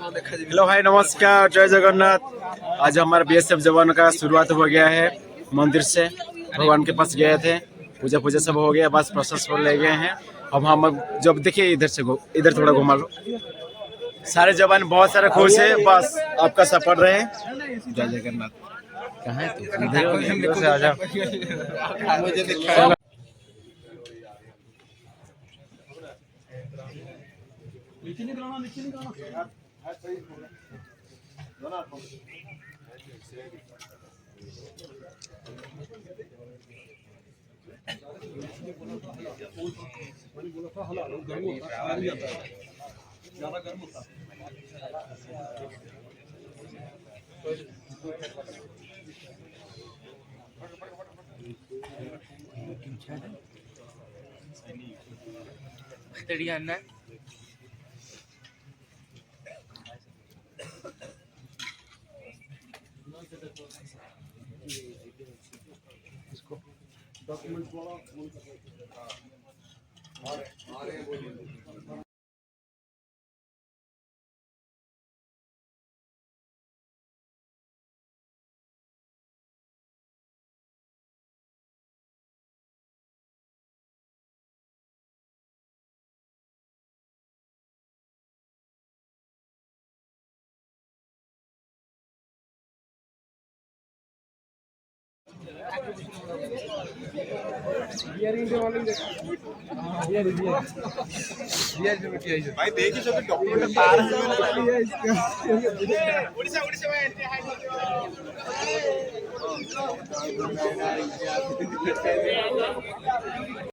Hello hi नमस्कार जय जगन्नाथ। आज हमारा बीएसएफ जवान का शुरुआत हो गया है। मंदिर से भगवान के पास गए थे, पूजा पूजा सब हो गया, बस प्रसाद पर ले गए हैं। अब हम जब देखिए इधर से इधर थोड़ा घुमा लो। सारे जवान बहुत सारे खुश है, बस आपका सपोर्ट रहे। जय जगन्नाथ। कहाँ है तू? इधर से आ जा। भाई देखिए सब डॉक्यूमेंट पार है।